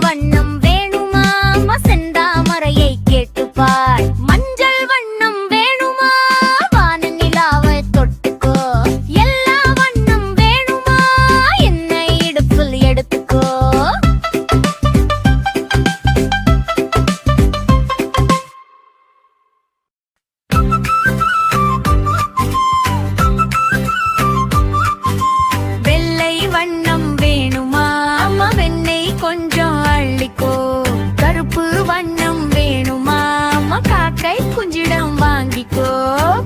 வண்ணம் வேணுமா செந்தாமரையை கேட்டுப்பார். மஞ்சள் வண்ணம் வேணுமா வான நிலாவை தொட்டுக்கோ. எல்லா வண்ணம் வேணுமா என்னை இடுப்பில் எடுத்துக்கோ. வெள்ளை வண்ணம் வேணுமா வெண்ணெய் கொஞ்சம் அள்ளிக்கோ. கருப்பு வண்ணம் வேணுமா காக்கை குஞ்சிடம் வாங்கிக்கோ.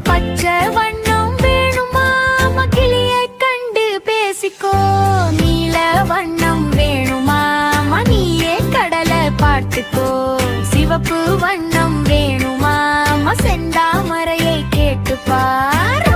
பச்சை வண்ணம் வேணுமா கிளியை கண்டு பேசிக்கோ. நீல வண்ணம் வேணுமா நீயே கடலை பார்த்துக்கோ. சிவப்பு வண்ணம் வேணுமா செந்தாமரையை கேட்டுப்பார்.